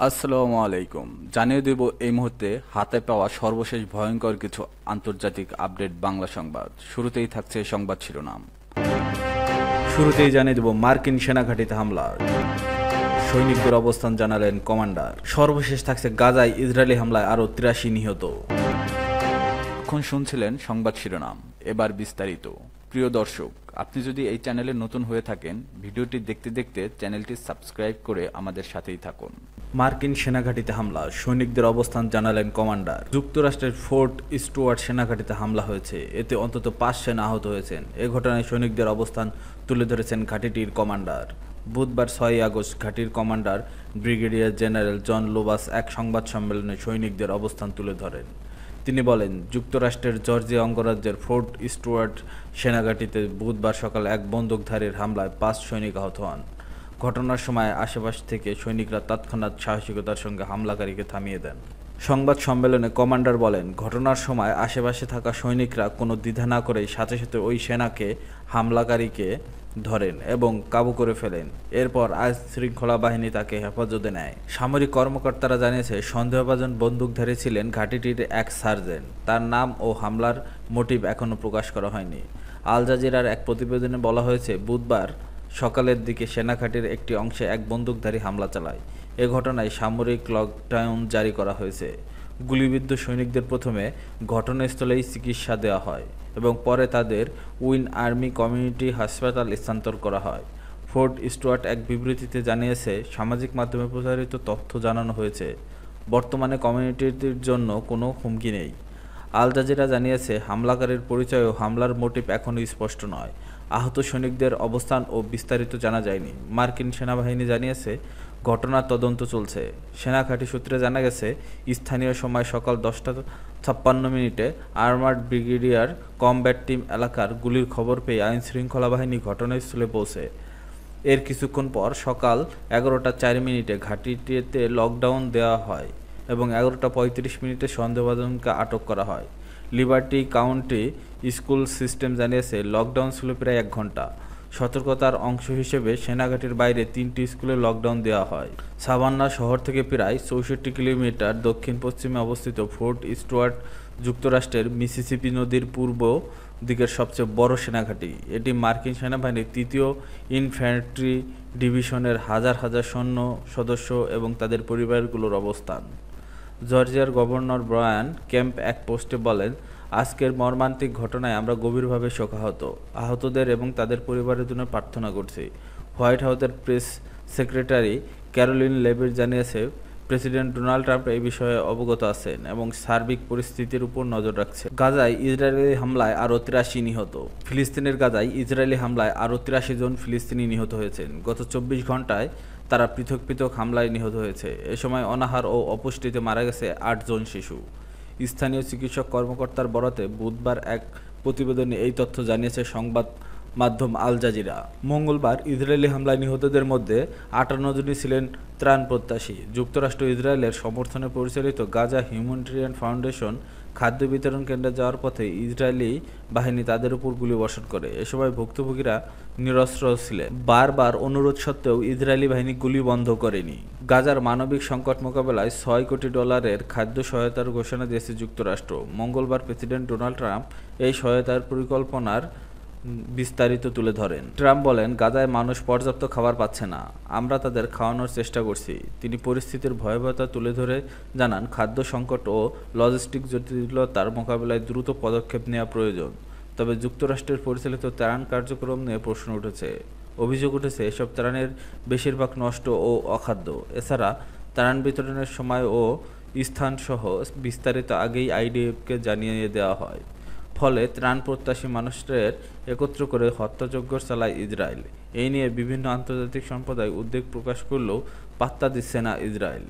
আসসালামু আলাইকুম। জানিয়ে দেব এই মুহূর্তে হাতে পাওয়া সর্বশেষ ভয়ঙ্কর কিছু আন্তর্জাতিক আপডেট বাংলা সংবাদ। শুরুতেই থাকছে সংবাদ শিরোনাম। শুরুতেই জানিয়ে দেব মার্কিন সেনাঘাঁটিতে হামলা, সৈনিকদের অবস্থান জানালেন কমান্ডার। সর্বশেষ থাকছে গাজায় ইসরায়েলি হামলায় আরও ৮৩ নিহত। এখন শুনছিলেন সংবাদ শিরোনাম, এবার বিস্তারিত। প্রিয় দর্শক, আপনি যদি এই চ্যানেলে নতুন হয়ে থাকেন, ভিডিওটি দেখতে দেখতে চ্যানেলটি সাবস্ক্রাইব করে আমাদের সাথেই থাকুন। মার্কিন সেনাঘাঁটিতে হামলা, সৈনিকদের অবস্থান জানালেন কমান্ডার। যুক্তরাষ্ট্রের ফোর্ট স্টুয়ার্ট সেনাঘাঁটিতে হামলা হয়েছে, এতে অন্তত ৫ সেনা আহত হয়েছেন। এ ঘটনায় সৈনিকদের অবস্থান তুলে ধরেছেন ঘাঁটিটির কমান্ডার। বুধবার ৬ আগস্ট ঘাঁটির কমান্ডার ব্রিগেডিয়ার জেনারেল জন লোবাস এক সংবাদ সম্মেলনে সৈনিকদের অবস্থান তুলে ধরেন। তিনি বলেন, যুক্তরাষ্ট্রের জর্জিয়া অঙ্গরাজ্যের ফোর্ট স্টুয়ার্ট সেনাঘাঁটিতে বুধবার সকালে এক বন্দুকধারীর হামলায় ৫ সৈনিক আহত হন। ঘটনার সময় আশেপাশ থেকে সৈনিকরা তৎক্ষণাৎ সাহসিকতার সঙ্গে হামলাকারীকে থামিয়ে দেন। সংবাদ সম্মেলনে কমান্ডার বলেন, ঘটনার সময় আশেপাশে থাকা সৈনিকরা কোনো দ্বিধা না করেই সাথে সাথে ওই সেনাকে হামলাকারীকে ধরেন এবং কাবু করে ফেলেন। এরপর আইন শৃঙ্খলা বাহিনী তাকে হেফাজতে নেয়। সামরিক কর্মকর্তারা জানিয়েছে, সন্দেহভাজন বন্দুকধারী ছিলেন ঘাঁটিটির এক সার্জেন্ট। তার নাম ও হামলার মোটিভ এখনও প্রকাশ করা হয়নি। আল জাজিরার এক প্রতিবেদনে বলা হয়েছে, বুধবার সকালের দিকে সেনাঘাঁটির একটি অংশে এক বন্দুকধারী হামলা চালায়। এ ঘটনায় সামরিক লকডাউন জারি করা হয়েছে। গুলিবিদ্ধ সৈনিকদের প্রথমে ঘটনাস্থলেই চিকিৎসা দেওয়া হয় এবং পরে তাদের উইন আর্মি কমিউনিটি হাসপাতাল স্থানান্তর করা হয়। ফোর্ট স্টুয়ার্ট এক বিবৃতিতে জানিয়েছে, সামাজিক মাধ্যমে প্রচারিত তথ্য জানানো হয়েছে, বর্তমানে কমিউনিটির জন্য কোনো হুমকি নেই। আল জাজিরা জানিয়েছে, হামলাকারীর পরিচয় ও হামলার মোটিভ এখনও স্পষ্ট নয়। আহত সৈনিকদের অবস্থান ও বিস্তারিত জানা যায়নি। মার্কিন সেনাবাহিনী জানিয়েছে, ঘটনার তদন্ত চলছে। সেনাঘাঁটি সূত্রে জানা গেছে, স্থানীয় সময় সকাল 10:56 আর্মার্ড ব্রিগেডিয়ার কমব্যাট টিম এলাকার গুলির খবর পেয়ে আইনশৃঙ্খলা বাহিনী ঘটনাস্থলে পৌঁছে। এর কিছুক্ষণ পর সকাল 11:04 ঘাঁটিটিতে লকডাউন দেওয়া হয় এবং 11:35 সন্দেহভাজনকে আটক করা হয়। লিবার্টি কাউন্টি স্কুল সিস্টেম জানিয়েছে, লকডাউন ছিল প্রায় 1 ঘন্টা। সতর্কতার অংশ হিসেবে সেনাঘাঁটির বাইরে 3টি স্কুলে লকডাউন দেওয়া হয়। সাভান্না শহর থেকে প্রায় 64 কিলোমিটার দক্ষিণ পশ্চিমে অবস্থিত ফোর্ট স্টুয়ার্ট যুক্তরাষ্ট্রের মিসিসিপি নদীর পূর্ব দিকের সবচেয়ে বড় সেনাঘাঁটি। এটি মার্কিন সেনাবাহিনীর ৩য় ইনফ্যান্ট্রি ডিভিশনের হাজার হাজার সৈন্য সদস্য এবং তাদের পরিবারগুলোর অবস্থান। জর্জিয়ার গভর্নর ব্রায়ান কেম্প এক পোস্টে বলেন, আজকের মর্মান্তিক ঘটনায় আমরা গভীরভাবে শোকাহত। আহতদের এবং তাদের পরিবারের জন্য প্রার্থনা করছি। হোয়াইট হাউসের প্রেস সেক্রেটারি ক্যারোলিন লেভিট জানিয়েছে, প্রেসিডেন্ট ডোনাল্ড ট্রাম্প এই বিষয়ে অবগত আছেন এবং সার্বিক পরিস্থিতির উপর নজর রাখছেন। গাজায় ইসরায়েলি হামলায় আরও ৮৩ নিহত। ফিলিস্তিনের গাজায় ইসরায়েলি হামলায় আরও ৮৩ জন ফিলিস্তিনি নিহত হয়েছেন। গত ২৪ ঘন্টায় তারা পৃথক পৃথক হামলায় নিহত হয়েছে। এ সময় অনাহার ও অপুষ্টিতে মারা গেছে ৮ জন শিশু। স্থানীয় চিকিৎসক কর্মকর্তার বরাতে বুধবার এক প্রতিবেদনে এই তথ্য জানিয়েছে সংবাদ মাধ্যম আল জাজিরা। মঙ্গলবার ইসরায়েলি হামলায় নিহতদের মধ্যে ৫৮ জনই ছিলেন ত্রাণ প্রত্যাশী। যুক্তরাষ্ট্র ইসরায়েলের সমর্থনে পরিচালিত গাজা হিউম্যানিটেরিয়ান ফাউন্ডেশন খাদ্য বিতরণ কেন্দ্রে যাওয়ার পথে ইসরায়েলি বাহিনী তাদের উপর গুলিবর্ষণ করে। এ সময় ভুক্তভোগীরা নিরস্ত্র ছিলেন। বারবার অনুরোধ সত্ত্বেও ইসরায়েলি বাহিনী গুলি বন্ধ করেনি। গাজার মানবিক সংকট মোকাবেলায় $৬ কোটি খাদ্য সহায়তার ঘোষণা দিয়েছে যুক্তরাষ্ট্র। মঙ্গলবার প্রেসিডেন্ট ডোনাল্ড ট্রাম্প এই সহায়তার পরিকল্পনার বিস্তারিত তুলে ধরেন। ট্রাম্প বলেন, গাজায় মানুষ পর্যাপ্ত খাবার পাচ্ছে না, আমরা তাদের খাওয়ানোর চেষ্টা করছি। তিনি পরিস্থিতির ভয়াবহতা তুলে ধরে জানান, খাদ্য সংকট ও লজিস্টিক জটিলতার মোকাবিলায় দ্রুত পদক্ষেপ নেওয়া প্রয়োজন। তবে যুক্তরাষ্ট্রের পরিচালিত ত্রাণ কার্যক্রম নিয়ে প্রশ্ন উঠেছে। অভিযোগ উঠেছে, এসব ত্রাণের বেশিরভাগ নষ্ট ও অখাদ্য। এছাড়া ত্রাণ বিতরণের সময় ও স্থানসহ বিস্তারিত আগেই আইডিএফকে জানিয়ে দেওয়া হয়। ফলে ত্রাণ প্রত্যাশী মানুষদের একত্র করে হত্যাযজ্ঞ চালায় ইসরায়েল। এই নিয়ে বিভিন্ন আন্তর্জাতিক সম্প্রদায় উদ্বেগ প্রকাশ করলেও পাত্তা দিচ্ছে না ইসরায়েল।